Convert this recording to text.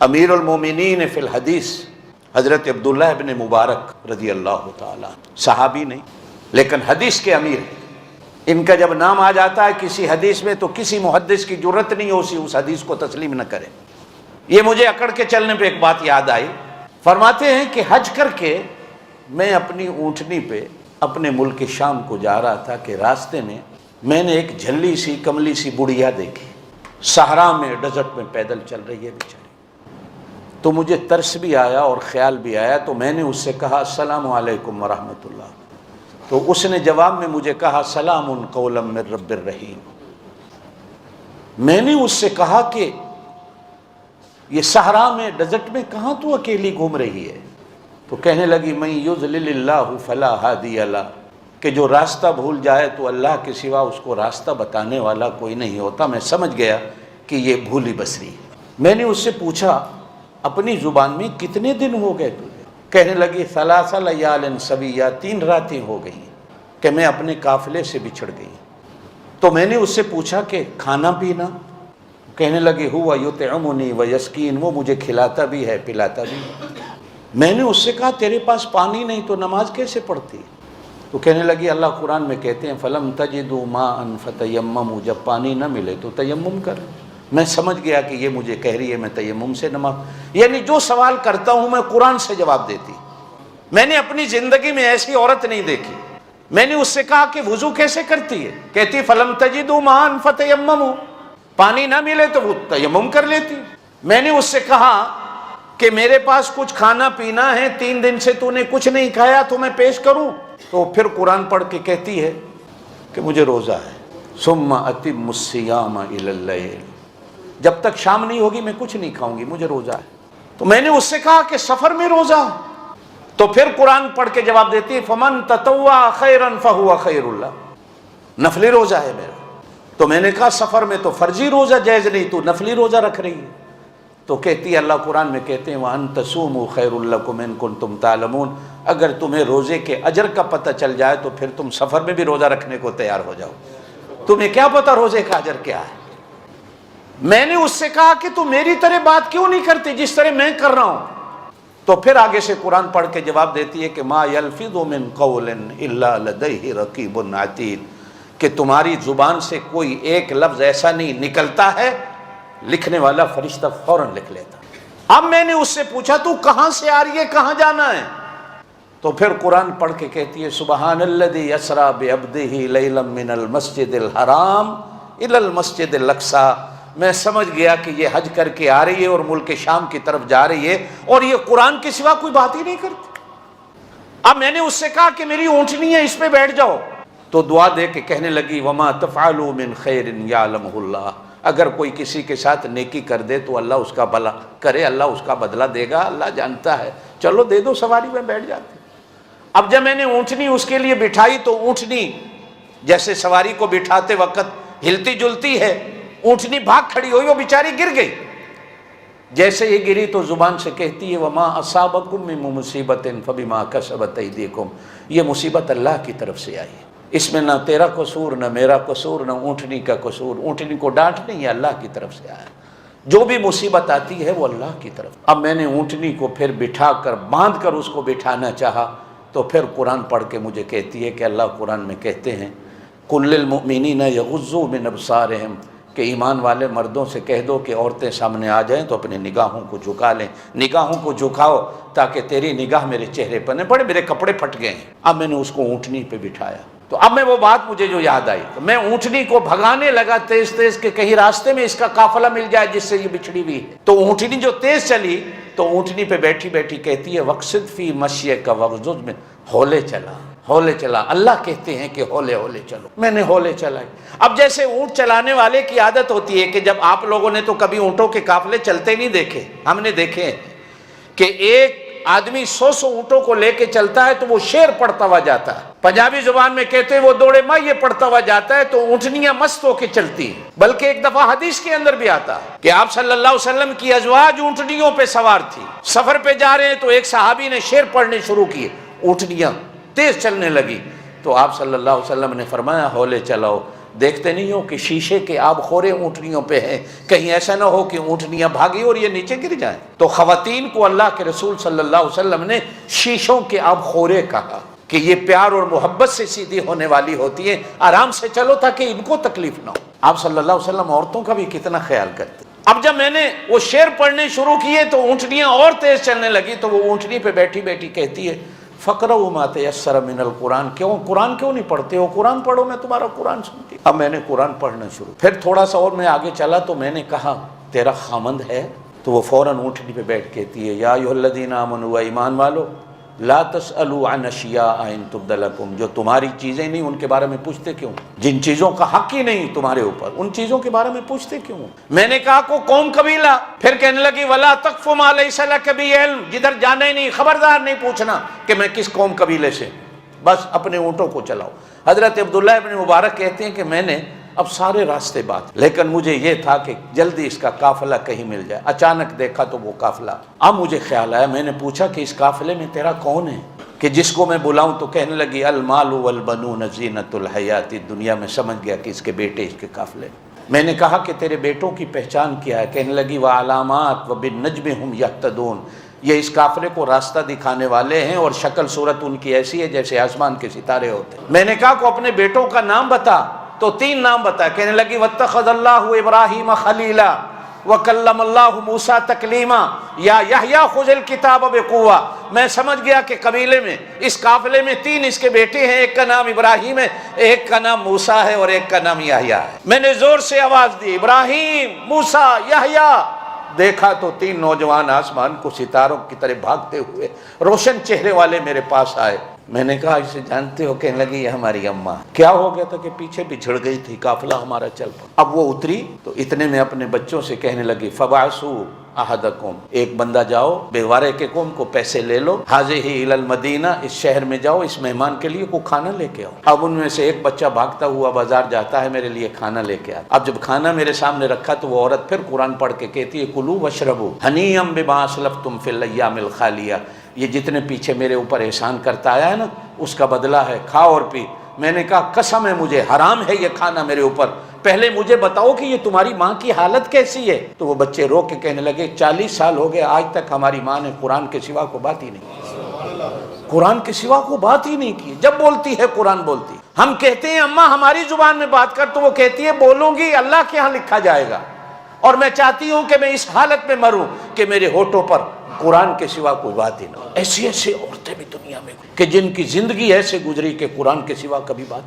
امیر المومنین فی الحدیث حضرت عبداللہ ابن مبارک رضی اللہ تعالیٰ، صحابی نہیں لیکن حدیث کے امیر ہیں۔ ان کا جب نام آ جاتا ہے کسی حدیث میں تو کسی محدث کی جرت نہیں ہوتی اس حدیث کو تسلیم نہ کرے۔ یہ مجھے اکڑ کے چلنے پہ ایک بات یاد آئی، فرماتے ہیں کہ حج کر کے میں اپنی اونٹنی پہ اپنے ملک شام کو جا رہا تھا کہ راستے میں نے ایک جھلی سی کملی سی بڑھیا دیکھی، صحرا میں ڈیزرٹ میں پیدل چل رہی ہے بیچاری۔ تو مجھے ترس بھی آیا اور خیال بھی آیا، تو میں نے اس سے کہا السلام علیکم ورحمۃ اللہ، تو اس نے جواب میں مجھے کہا سلام قولا من رب الرحیم۔ میں نے اس سے کہا کہ یہ صحرا میں ڈیزرٹ میں کہاں تو اکیلی گھوم رہی ہے؟ تو کہنے لگی من یضلل اللہ فلا ہادی لہ، کہ جو راستہ بھول جائے تو اللہ کے سوا اس کو راستہ بتانے والا کوئی نہیں ہوتا۔ میں سمجھ گیا کہ یہ بھولی بسری ہے۔ میں نے اس سے پوچھا اپنی زبان میں کتنے دن ہو گئے تجھے؟ کہنے لگی ثلاث لیال سویہ، 3 راتیں ہو گئی کہ میں اپنے قافلے سے بچھڑ گئی۔ تو میں نے اس سے پوچھا کہ کھانا پینا؟ کہنے لگی ہوا یطعمنی ویسقین، وہ مجھے کھلاتا بھی ہے پلاتا بھی ہے۔ میں نے اس سے کہا تیرے پاس پانی نہیں تو نماز کیسے پڑھتی؟ تو کہنے لگی اللہ قرآن میں کہتے ہیں فلم تجدوا ماء فتیمموا، جب پانی نہ ملے تو تیمم کر۔ میں سمجھ گیا کہ یہ مجھے کہہ رہی ہے میں تیمم سے نماز، یعنی جو سوال کرتا ہوں میں قرآن سے جواب دیتی۔ میں نے اپنی زندگی میں ایسی عورت نہیں دیکھی۔ میں نے اس سے کہا کہ وضو کیسے کرتی ہے؟ کہتی فلم تجدوا ماء فتیمموا، پانی نہ ملے تو وہ تیمم کر لیتی۔ میں نے اس سے کہا کہ میرے پاس کچھ کھانا پینا ہے، 3 دن سے تو نے کچھ نہیں کھایا تو میں پیش کروں؟ تو پھر قرآن پڑھ کے کہتی ہے کہ مجھے روزہ ہے، ثم اتم الصیام الی اللیل، جب تک شام نہیں ہوگی میں کچھ نہیں کھاؤں گی، مجھے روزہ ہے۔ تو میں نے اس سے کہا کہ سفر میں روزہ، تو پھر قرآن پڑھ کے جواب دیتی ہے فمن تطوع خیرا فہو خیر اللہ، نفلی روزہ ہے میرا۔ تو میں نے کہا سفر میں تو فرضی روزہ جائز نہیں، تو نفلی روزہ رکھ رہی ہے؟ تو کہتی ہے اللہ قرآن میں کہتے ہیں وَأَن تَصُومُوا خَيْرٌ لَكُمْ إِن كُنتُمْ تَعْلَمُونَ، اگر تمہیں روزے کے اجر کا پتہ چل جائے تو پھر تم سفر میں بھی روزہ رکھنے کو تیار ہو جاؤ۔ تمہیں کیا پتہ روزے کا اجر کیا ہے؟ میں نے اس سے کہا کہ تم میری طرح بات کیوں نہیں کرتی جس طرح میں کر رہا ہوں؟ تو پھر آگے سے قرآن پڑھ کے جواب دیتی ہے کہ مَا يَلْفِظُ مِن قَوْلٍ إِلَّا لَدَيْهِ رَقِيبٌ عَتِيدٌ، کہ تمہاری زبان سے کوئی ایک لفظ ایسا نہیں نکلتا ہے لکھنے والا فرشتہ فوراً لکھ لیتا۔ اب میں نے اس سے پوچھا تو کہاں سے آ رہی ہے، کہاں جانا ہے؟ تو پھر قرآن پڑھ کے کہتی ہے سبحان الذی اسریٰ بعبدہ لیلا من المسجد الحرام الی المسجد الاقصیٰ۔ میں سمجھ گیا کہ یہ حج کر کے آ رہی ہے اور ملک شام کی طرف جا رہی ہے اور یہ قرآن کے سوا کوئی بات ہی نہیں کرتی۔ اب میں نے اس سے کہا کہ میری اونٹنی ہے اس پہ بیٹھ جاؤ، تو دعا دے کے کہنے لگی وما تفعلوا من خیر یعلمہ اللہ، اگر کوئی کسی کے ساتھ نیکی کر دے تو اللہ اس کا بھلا کرے، اللہ اس کا بدلہ دے گا، اللہ جانتا ہے، چلو دے دو سواری میں بیٹھ جاتے۔ اب جب میں نے اونٹنی اس کے لیے بٹھائی تو اونٹنی جیسے سواری کو بٹھاتے وقت ہلتی جلتی ہے، اونٹنی بھاگ کھڑی ہوئی، وہ بیچاری گر گئی۔ جیسے یہ گری تو زبان سے کہتی ہے وما اصابکم من مصیبت فبما کسبت ایدیکم، یہ مصیبت اللہ کی طرف سے آئی ہے، اس میں نہ تیرا قصور نہ میرا قصور نہ اونٹنی کا قصور، اونٹنی کو ڈانٹ نہیں ہے، اللہ کی طرف سے آیا، جو بھی مصیبت آتی ہے وہ اللہ کی طرف۔ اب میں نے اونٹنی کو پھر بٹھا کر باندھ کر اس کو بٹھانا چاہا تو پھر قرآن پڑھ کے مجھے کہتی ہے کہ اللہ قرآن میں کہتے ہیں قل للمؤمنین یغضوا من ابصارہم، کہ ایمان والے مردوں سے کہہ دو کہ عورتیں سامنے آ جائیں تو اپنے نگاہوں کو جھکا لیں، نگاہوں کو جھکاؤ تاکہ تیری نگاہ میرے چہرے پر نہ پڑے، میرے کپڑے پھٹ گئے ہیں۔ اب میں نے اس کو اونٹنی پہ بٹھایا تو اب میں وہ بات مجھے جو یاد آئی، میں اونٹنی کو بھگانے لگا تیز تیز کہ کہیں راستے میں اس کا قافلہ مل جائے جس سے یہ بچھڑی ہوئی ہے۔ تو اونٹنی جو تیز چلی تو اونٹنی پہ بیٹھی بیٹھی کہتی ہے وقصد فی مشیک وغضض من، ہولے چلا ہولے چلا، اللہ کہتے ہیں کہ ہولے ہولے چلو، میں نے ہولے چلائی۔ اب جیسے اونٹ چلانے والے کی عادت ہوتی ہے کہ جب آپ لوگوں نے تو کبھی اونٹوں کے قافلے چلتے نہیں دیکھے، ہم نے دیکھے ہیں کہ ایک آدمی 100 اونٹوں کو لے کے چلتا ہے تو وہ شعر پڑھتا ہوا جاتا ہے، پنجابی زبان میں کہتے ہیں وہ دوڑے ماں یہ پڑھتا ہوا جاتا ہے، تو اونٹنیاں مست ہو کے چلتی ہیں۔ بلکہ ایک دفعہ حدیث کے اندر بھی آتا ہے کہ آپ صلی اللہ علیہ وسلم کی ازواج اونٹنیوں پہ سوار تھی، سفر پہ جا رہے ہیں تو ایک صحابی نے شعر پڑھنے شروع کیے، اونٹنیاں تیز چلنے لگی تو آپ صلی اللہ علیہ وسلم نے فرمایا ہولے چلاؤ، دیکھتے نہیں ہو کہ شیشے کے آب خورے اونٹنیوں پہ ہیں، کہیں ایسا نہ ہو کہ اونٹنیاں بھاگی اور یہ نیچے گر جائیں۔ تو خواتین کو اللہ کے رسول صلی اللہ علیہ وسلم نے شیشوں کے آب خورے کہا کہ یہ پیار اور محبت سے سیدھی ہونے والی ہوتی ہے، آرام سے چلو تاکہ ان کو تکلیف نہ ہو۔ آپ صلی اللہ علیہ وسلم عورتوں کا بھی کتنا خیال کرتے۔ اب جب میں نے وہ شعر پڑھنے شروع کیے تو اونٹنیاں اور تیز چلنے لگی، تو وہ اونٹنی پہ بیٹھی بیٹھی کہتی ہے فَقْرَؤْا مَا تَيَسَّرَ مِنَ الْقُرْآنِ، قرآن کیوں نہیں پڑھتے ہو؟ قرآن پڑھو، میں تمہارا قرآن سنتی۔ اب میں نے قرآن پڑھنا شروع، پھر تھوڑا سا اور میں آگے چلا تو میں نے کہا تیرا خامند ہے؟ تو وہ فوراً اونٹنی پہ بیٹھ کہتی ہے یا ایھا الذین آمنوا، ایمان والو، لا تسألوا عن اشیاء ان تبد لکم، جو تمہاری چیزیں نہیں ان کے بارے میں پوچھتے کیوں؟ جن چیزوں کا حق ہی نہیں تمہارے اوپر، ان چیزوں کے بارے میں پوچھتے کیوں؟ میں نے کہا کو قوم قبیلہ، پھر کہنے لگی ولا تقف ما لیس لک بہ علم، جدھر جانا ہی نہیں خبردار نہیں پوچھنا کہ میں کس قوم قبیلے سے، بس اپنے اونٹوں کو چلاؤ۔ حضرت عبداللہ ابن مبارک کہتے ہیں کہ میں نے اب سارے راستے بات، لیکن مجھے یہ تھا کہ جلدی اس کا قافلہ کہیں مل جائے۔ اچانک دیکھا تو وہ قافلہ، اب مجھے خیال آیا، میں نے پوچھا کہ اس قافلے میں تیرا کون ہے کہ جس کو میں بلاؤں؟ تو کہنے لگی المال والبنون زینت الحیات الدنیا، میں سمجھ گیا کہ اس کے بیٹے اس کے قافلے۔ میں نے کہا کہ تیرے بیٹوں کی پہچان کیا ہے؟ کہنے لگی وعلامات وبالنجم هم یہتدون، یہ اس قافلے کو راستہ دکھانے والے ہیں اور شکل صورت ان کی ایسی ہے جیسے آسمان کے ستارے ہوتے ہیں۔ میں نے کہا کو اپنے بیٹوں کا نام بتا، تو 3 نام بتا۔ کہنے لگی واتخذ اللہ ابراہیم خلیلا وکلم اللہ موسیٰ تکلیما یا یحییٰ خذ الکتاب بقوہ۔ میں سمجھ گیا کہ قبیلے میں اس قافلے میں 3 اس کے بیٹے ہیں، ایک کا نام ابراہیم ہے، ایک کا نام موسیٰ ہے اور ایک کا نام یحییٰ ہے۔ میں نے زور سے آواز دی ابراہیم، موسیٰ، یحییٰ۔ دیکھا تو 3 نوجوان آسمان کو ستاروں کی طرح بھاگتے ہوئے روشن چہرے والے میرے پاس آئے۔ میں نے کہا اسے جانتے ہو؟ کہنے لگی یہ ہماری اماں۔ کیا ہو گیا تھا کہ پیچھے بچھڑ گئی تھی، قافلہ ہمارا چل پڑا۔ اب وہ اتری تو اتنے میں اپنے بچوں سے کہنے لگی فبعثوا احدکم، ایک بندہ جاؤ بیوارے کے قوم کو پیسے لے لو، حاضہ الی المدینہ، اس شہر میں جاؤ، اس مہمان کے لیے کوئی کھانا لے کے آؤ۔ اب ان میں سے ایک بچہ بھاگتا ہوا بازار جاتا ہے میرے لیے کھانا لے کے آتا۔ اب جب کھانا میرے سامنے رکھا تو وہ عورت پھر قرآن پڑھ کے کہتی ہے کلوا واشربوا ہنیئا بما اسلفتم فی الایام الخالیہ، یہ جتنے پیچھے میرے اوپر احسان کرتا آیا ہے نا اس کا بدلہ ہے، کھاؤ اور پی۔ میں نے کہا قسم ہے مجھے حرام ہے یہ کھانا میرے اوپر، پہلے مجھے بتاؤ کہ یہ تمہاری ماں کی حالت کیسی ہے؟ تو وہ بچے رو کے کہنے لگے 40 سال ہو گئے آج تک ہماری ماں نے قرآن کے سوا کو بات ہی نہیں، قرآن کے سوا کو بات ہی نہیں کی، جب بولتی ہے قرآن بولتی۔ ہم کہتے ہیں اماں ہماری زبان میں بات کر، تو وہ کہتی ہے بولوں گی اللہ کے ہاں لکھا جائے گا، اور میں چاہتی ہوں کہ میں اس حالت میں مروں کہ میرے ہونٹوں پر قرآن کے سوا کوئی بات ہی نہ ہو۔ ایسی ایسی عورتیں بھی دنیا میں کہ جن کی زندگی ایسے گزری کہ قرآن کے سوا کبھی بات